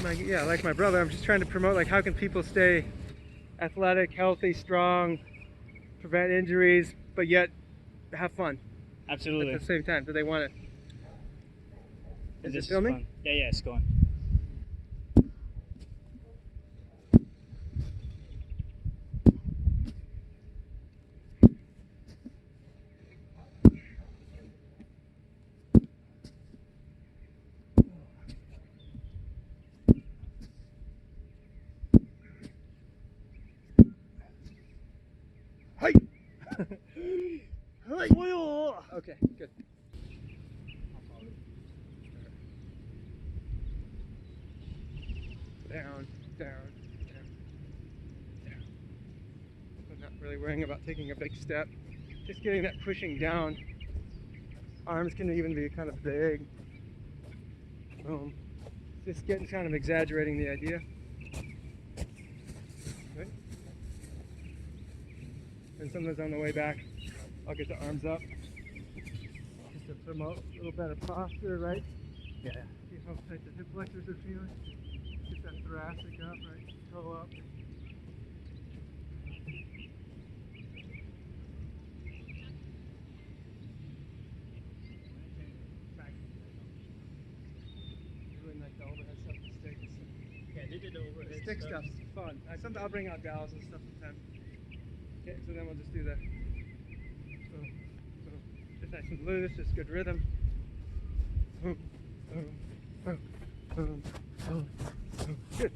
like my brother, I'm just trying to promote like how can people stay athletic, healthy, strong, prevent injuries, but yet have fun. Absolutely. At the same time, do they want to? Is it filming? Yeah, it's going. Hi. Hi. Okay, good. Down, down, down, down. I'm not really worrying about taking a big step. Just getting that pushing down. Arms can even be kind of big. Boom. Just getting kind of exaggerating the idea. Good. And sometimes on the way back, I'll get the arms up. Just to promote a little better posture, right? Yeah. See how tight the hip flexors are feeling. Get that thoracic up, right? Toe up. Doing like the overhead stuff with sticks. Yeah, they did the overhead Stick stuff's fun. Sometimes I'll bring out dowels and stuff sometimes. Okay, so then we'll just do that. Boom, boom. Just nice and loose, just good rhythm. Boom, boom, boom, boom, boom, boom. Good.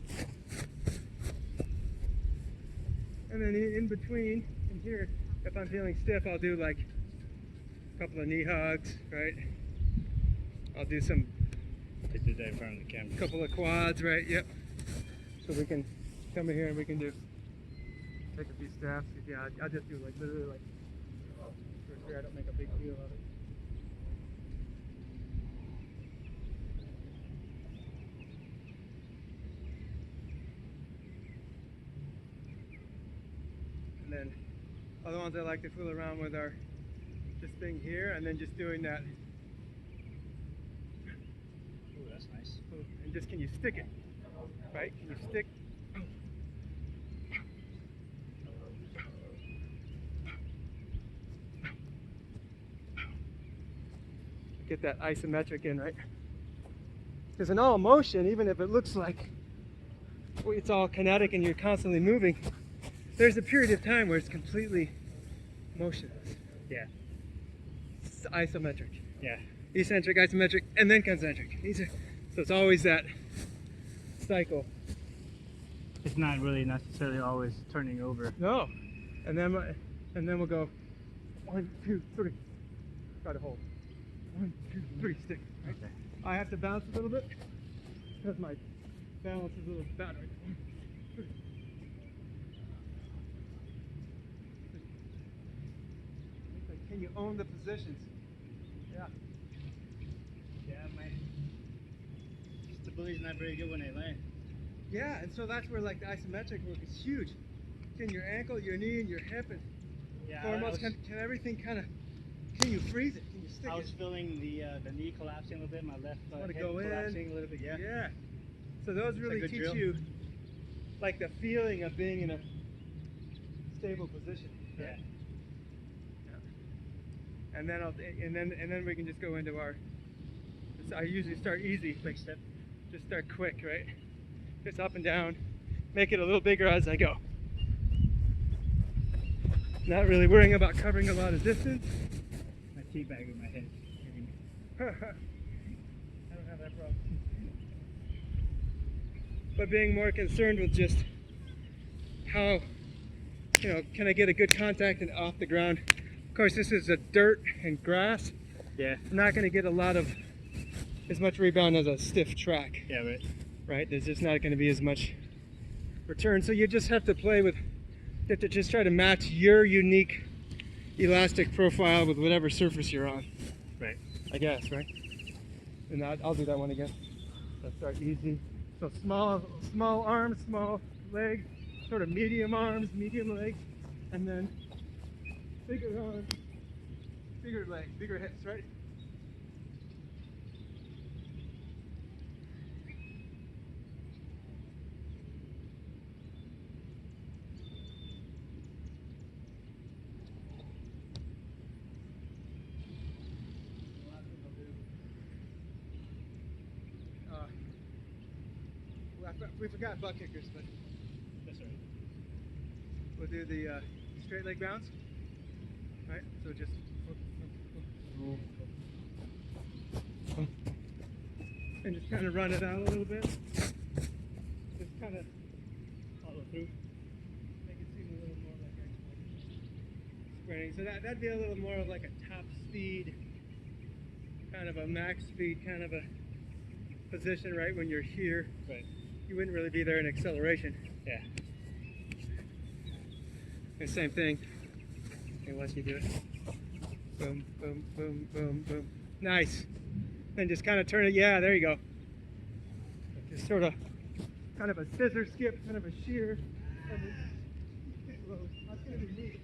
And then in between, in here, if I'm feeling stiff, I'll do like a couple of knee hugs, right? I'll do some. Just do that in front of the camera. Couple of quads, right? Yep. So we can come in here and we can do take a few steps. Yeah, I'll just do like literally like for sure. I don't make a big deal of it. And then other ones I like to fool around with are just being here and then just doing that. Oh, that's nice. And just can you stick it? Right? Can you stick? Get that isometric in, right? Because in all motion, even if it looks like it's all kinetic and you're constantly moving, there's a period of time where it's completely motionless. Yeah. It's isometric. Yeah. Eccentric, isometric, and then concentric. So it's always that cycle. It's not really necessarily always turning over. No. And then we'll go 1, 2, 3. Try to hold. 1, 2, 3, stick. Right? Okay. I have to bounce a little bit because my balance is a little bad right now. 1, 2, 3. Like, can you own the positions? Yeah. Yeah, my stability's not very good when I land. Yeah, and so that's where like the isometric work is huge. Can your ankle, your knee, and your hip, and Yeah, foremost, can everything kind of, can you freeze it? Can you stick I was it? feeling the knee collapsing a little bit, my left Want to hip go in? collapsing a little bit. Yeah. Yeah. So those really good teach drill. you like the feeling of being in a stable position. Yeah. Yeah. And then we can just go into our. I usually start easy, like Step. just start quick, right? Just up and down, make it a little bigger as I go. Not really worrying about covering a lot of distance. My tea bag in my head. I don't have that problem. But being more concerned with just how, can I get a good contact and off the ground. Of course, this is a dirt and grass. Yeah. I'm not going to get as much rebound as a stiff track. Yeah, right. Right? There's just not going to be as much return. So you just have to you have to just try to match your unique elastic profile with whatever surface you're on. Right. I guess, right? And I'll do that one again. Let's start easy. So small arms, small legs, sort of medium arms, medium legs, and then bigger arms, bigger legs, bigger hips, right? We forgot butt kickers, but That's right. we'll do the straight leg bounce. Right, so just and just kind of run it out a little bit. Just kind of Follow through. make it seem a little more like actually sprinting. So that'd be a little more of like a top speed, kind of a max speed kind of a position, right? When you're here, Right. you wouldn't really be there in acceleration. Yeah. And same thing. And once you do it, boom, boom, boom, boom, boom. Nice. Then just kind of turn it. Yeah, there you go. Just sort of, kind of a scissor skip, kind of a shear. And then kick low. That's gonna be neat.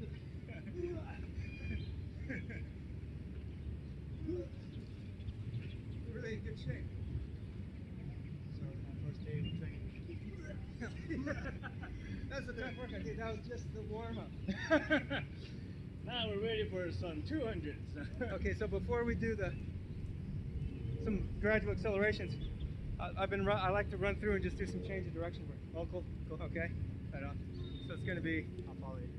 We're really in good shape. So my first day of training. That's the tough work I did. That was just the warm up. Now we're ready for some 200s. Okay, so before we do some gradual accelerations, I like to run through and just do some change of direction work. Oh, cool. Cool. Okay, right on. So it's going to be I'll follow you.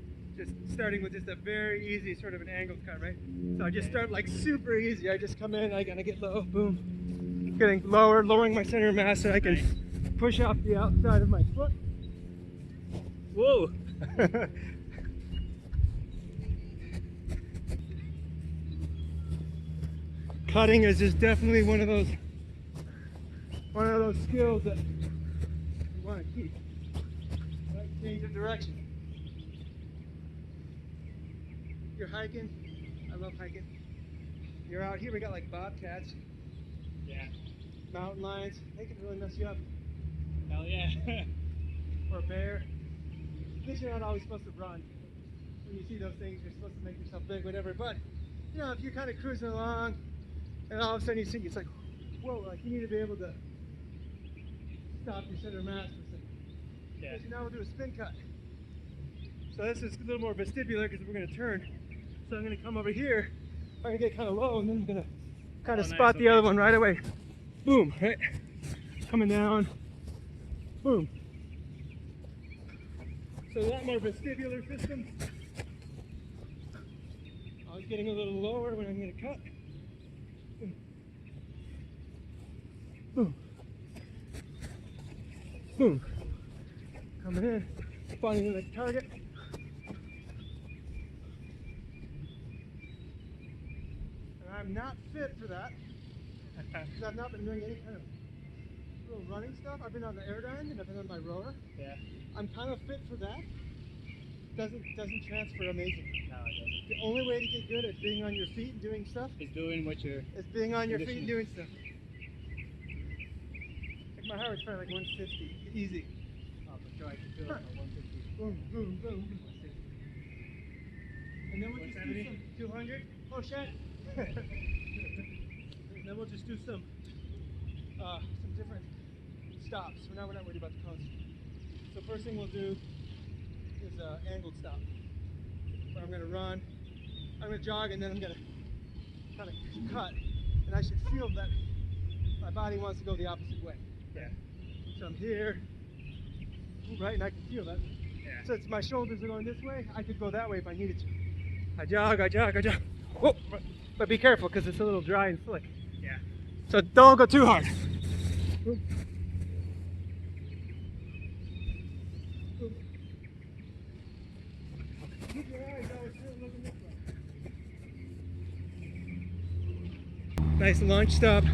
just starting with just a very easy sort of an angled cut, right? So I just start like super easy. I just come in, I gotta get low, boom, getting lower, lowering my center of mass so I can push off the outside of my foot. Whoa! Cutting is just definitely one of those skills that you want to keep. Right? Change of direction. You're hiking. I love hiking. You're out here. We got like bobcats, Yeah. mountain lions. They can really mess you up. Hell yeah. Or a bear. I guess you're not always supposed to run. When you see those things, you're supposed to make yourself big, whatever. But you know, if you're kind of cruising along, and all of a sudden you see, it's like, whoa! Like you need to be able to stop your center of mass for a second. Yeah. So now we'll do a spin cut. So this is a little more vestibular because we're going to turn. So I'm going to come over here. I'm going to get kind of low, and then I'm going to kind of Oh, nice, spot the okay. other one right away. Boom! Right. Coming down. Boom. So a lot more vestibular system. I was getting a little lower when I'm going to cut. Boom. Boom. Boom. Coming in, finding the target. And I'm not fit for that because I've not been doing any kind of little running stuff. I've been on the airdyne and I've been on my rower. Yeah. I'm kind of fit for that. Doesn't transfer amazing. No, it doesn't. The only way to get good at being on your feet and doing stuff It's doing what you're. is being on your feet and Conditioning. doing stuff. Like my heart rate's probably like 150, easy. Oh, for sure. I can feel it at 150. Boom, boom, boom. And then we'll just do 170? some 200. Oh shit. And then we'll just do some different stops. So now we're not worried about the cones. So first thing we'll do is angled stop. Where I'm gonna run, I'm gonna jog, and then I'm gonna kind of cut. And I should feel that my body wants to go the opposite way. Yeah. So I'm here, right, and I can feel that. Yeah. Since my shoulders are going this way, I could go that way if I needed to. I jog, I jog, I jog. Whoa, but be careful because it's a little dry and slick. Yeah. So don't go too hard. Boom. Boom. Keep your eyes always looking this way. Nice launch stop. So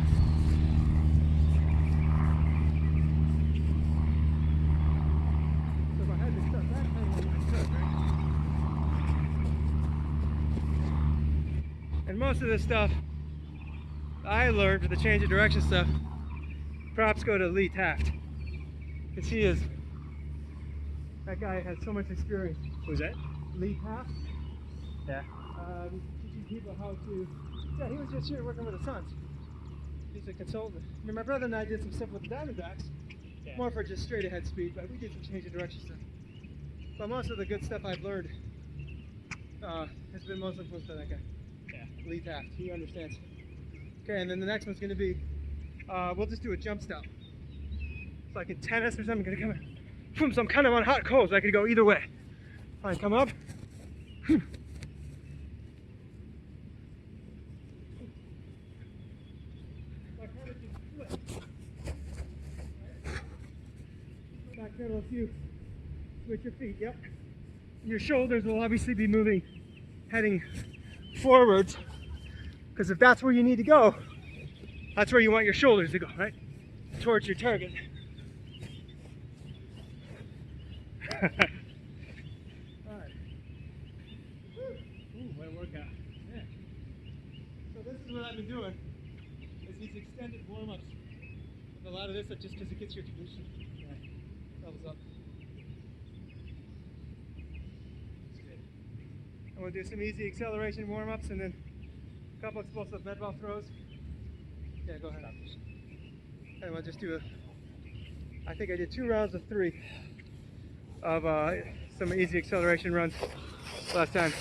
if I had to start that time, I could, right? And most of this stuff I learned with the change of direction stuff, props go to Lee Taft. Because that guy has so much experience. Who's that? Lee Taft, Yeah. teaching people how to, yeah, he was just here working with the Suns. He's a consultant. I mean, my brother and I did some stuff with the Diamondbacks, Yeah. more for just straight ahead speed, but we did some change of direction stuff. But most of the good stuff I've learned has been mostly influenced by that guy. Yeah. Lee Taft, he understands. Okay, and then the next one's going to be, we'll just do a jump stop. It's like in tennis or something. Gonna come in. Boom, so I'm kind of on hot coals. I could go either way. Fine, come up. Back pedal if you switch your feet, yep. Your shoulders will obviously be moving, heading forwards, because if that's where you need to go, that's where you want your shoulders to go, right? Towards your target. Alright. Ooh, what a workout. Yeah. So this is what I've been doing, is these extended warm-ups. A lot of this is just because it gets your condition. Yeah. Levels up. That's good. And we'll do some easy acceleration warm-ups and then a couple explosive med ball throws. Yeah, go ahead. And we'll just do I think I did 2 rounds of 3 of some easy acceleration runs last time.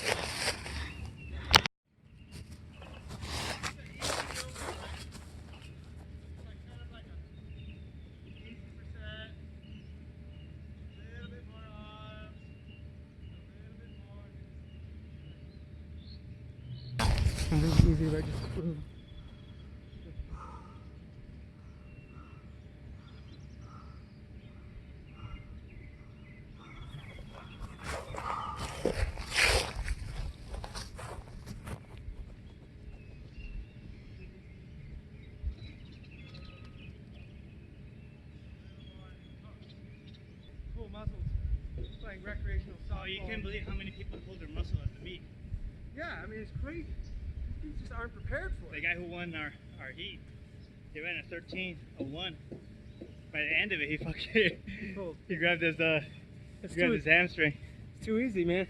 Easy, right? Just boom. Full muscles. Playing recreational softball. Oh, you can't believe how many people pulled their muscle at the meet. Yeah, I mean it's crazy. You just aren't prepared for The it. guy who won our heat, he ran a 13:01. By the end of it, he fucking he grabbed his his hamstring. It's too easy, man.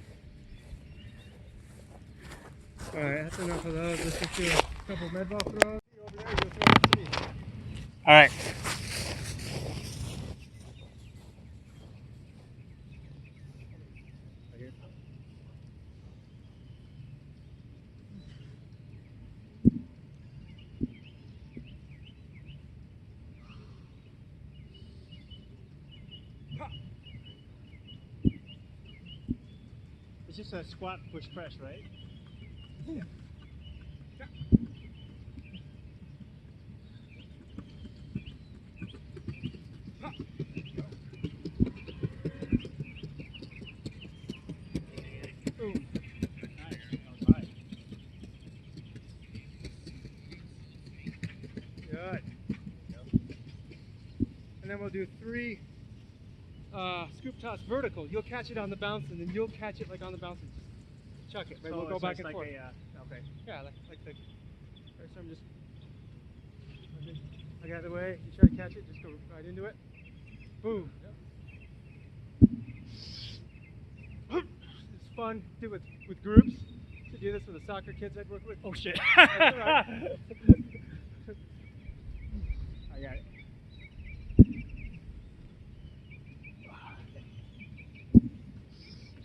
All right, that's enough of those. Let's just do a couple med ball throws. Over there, you'll throw it to me. All right. It's just a squat, push, press, right? Yeah. Good. And then we'll do 3 scoop toss vertical. You'll catch it on the bounce, and then you'll catch it like on the bounce and chuck it. Right? So We'll go back and like forth. Okay. Yeah, like the. Right, so I'm just. I got the way. You try to catch it, just go right into it. Boom. Yep. It's fun to do with groups. To do this with the soccer kids I'd work with. Oh shit. That's all right. I got it.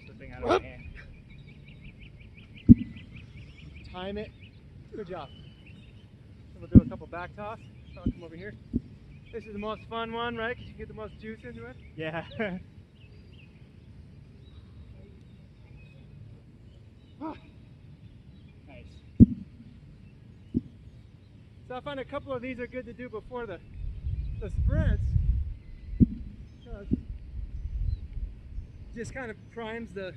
Slipping out of my hand. Time it. Good job. So we'll do a couple back toss. So I'll come over here. This is the most fun one, right? Because you get the most juice into it. Yeah. Nice. So I find a couple of these are good to do before the sprints. Because just kind of primes the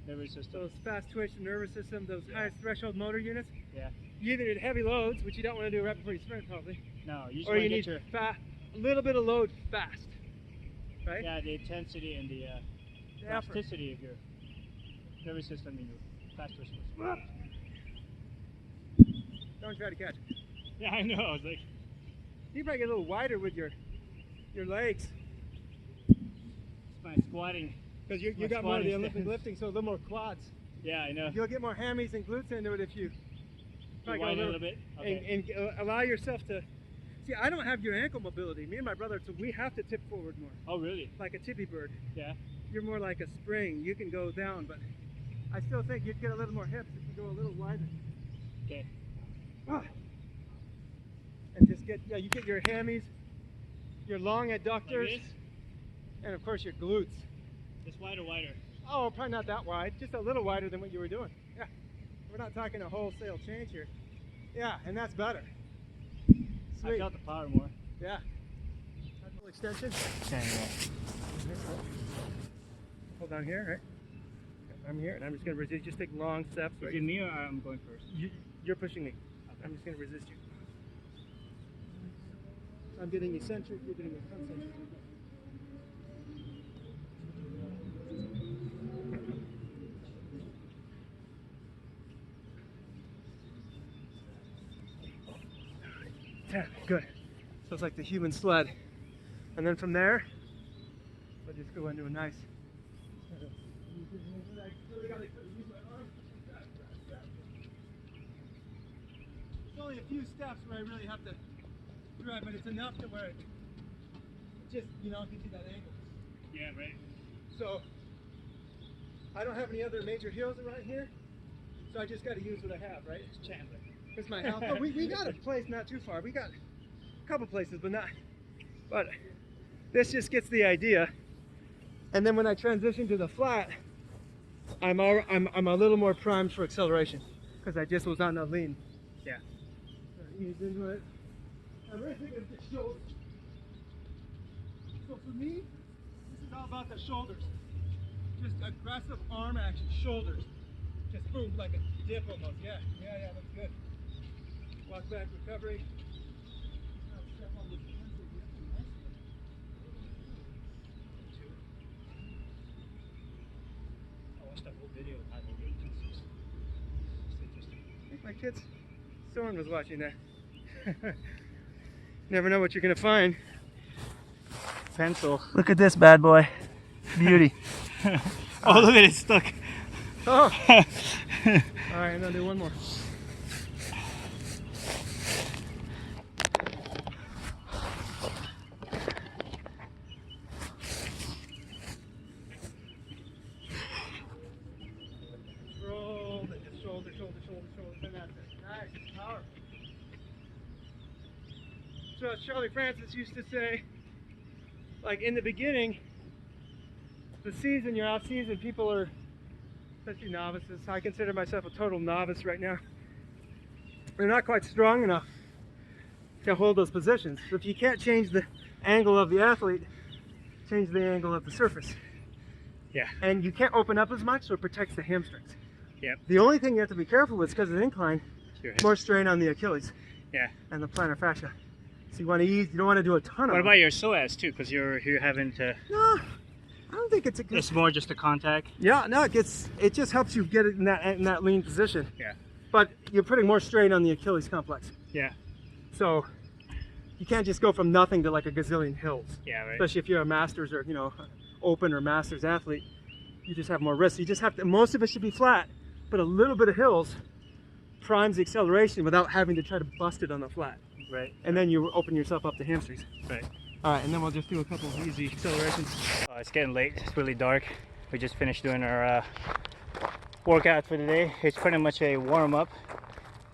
Nervous system. those fast twitch nervous system, those highest threshold motor units. Yeah. You either need heavy loads, which you don't want to do right before you sprint probably, No, you just or want you to need get your a little bit of load fast, right? yeah, the intensity and the effort. plasticity of your nervous system and your fast twitch. Don't try to catch it. Yeah, I know. I was like, You probably get a little wider with your legs, it's my squatting. because you My got more of the squatting Olympic stance. lifting, so a little more quads. Yeah, I know. You'll get more hammies and glutes into it if you You probably go widen a little bit. Okay. and allow yourself to. See, I don't have your ankle mobility. Me and my brother, so we have to tip forward more, Oh, really? like a tippy bird. Yeah. You're more like a spring. You can go down, but I still think you'd get a little more hips if you go a little wider. Okay. And just get, you get your hammies, your long adductors, Like this? and of course your glutes. This wide or wider? Oh, probably not that wide, just a little wider than what you were doing. Yeah, we're not talking a wholesale change here. Yeah, and that's better. Sweet. I felt the power more. Yeah. Full extension. Yeah. Hold on here, right? I'm here, and I'm just going to resist. Just take long steps. Is it me or I'm going first? You're pushing me. Okay. I'm just going to resist you. I'm getting eccentric, you're getting concentric. Yeah, good. So it's like the human sled. And then from there, we'll just go into a nice. It's only a few steps where I really have to drive, but it's enough to where it just, gives you that angle. Yeah, right. So I don't have any other major hills around here, so I just got to use what I have, right? It's Chandler. It's my house. Oh, we got a place not too far. We got a couple places, but this just gets the idea. And then when I transition to the flat, I'm a little more primed for acceleration because I just was on the lean. Yeah. Ease into it. I'm really thinking of the shoulders. So for me, this is all about the shoulders. Just aggressive arm action, shoulders. Just boom, like a dip almost. Yeah, that's good. Walk back, recovery. Step on the I watched that whole video of high movement. It's interesting. I think my kid's Soren was watching that. Never know what you're gonna find. Pencil. Look at this bad boy. Beauty. Oh, look at it stuck. Oh. Alright, I'm gonna do one more. Roll, then just shoulder, and that's it. Nice, powerful. So as Charlie Francis used to say, like in the beginning, the season, your off season, people are, especially novices, I consider myself a total novice right now. They're not quite strong enough to hold those positions. So if you can't change the angle of the athlete, change the angle of the surface. Yeah. And you can't open up as much, so it protects the hamstrings. Yep. The only thing you have to be careful with is because of the incline, more strain on the Achilles. Yeah. And the plantar fascia. So you want to ease, you don't want to do a ton of What them. about your psoas too? Because you're having to. No, I don't think it's a good. It's more just a contact. Yeah, no, it just helps you get it in that lean position. Yeah. But you're putting more strain on the Achilles complex. Yeah. So you can't just go from nothing to like a gazillion hills. Yeah, right. Especially if you're a masters or open or masters athlete, you just have more risk. You just have to. Most of it should be flat, but a little bit of hills primes the acceleration without having to try to bust it on the flat. Right. And then you open yourself up to hamstrings. Right. All right, and then we'll just do a couple of easy accelerations. It's getting late. It's really dark. We just finished doing our workout for today. It's pretty much a warm up,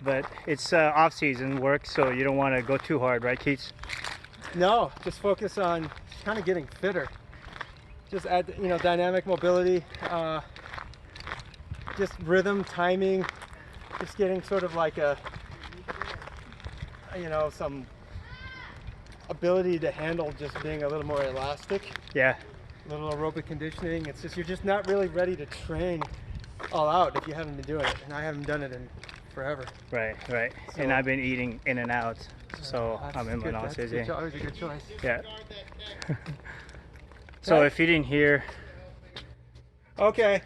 but it's off-season work, so you don't want to go too hard, right, Keats? No, just focus on kind of getting fitter. Just add, dynamic mobility, just rhythm, timing, just getting sort of like a, some ability to handle just being a little more elastic. Yeah. A little aerobic conditioning. It's just, you're just not really ready to train all out if you haven't been doing it. And I haven't done it in forever. Right. So, And I've been eating in and out, so I'm in my nonsense. That's always a good choice. Yeah. So if you didn't hear, Okay.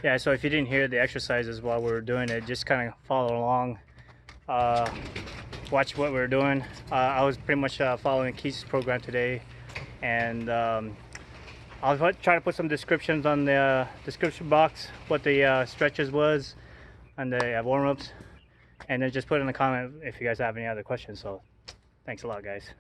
yeah, so if you didn't hear the exercises while we were doing it, just kind of follow along, watch what we were doing. I was pretty much following Keats' program today, and I'll try to put some descriptions on the description box, what the stretches was, and the warm-ups, and then just put in the comment if you guys have any other questions. So thanks a lot, guys.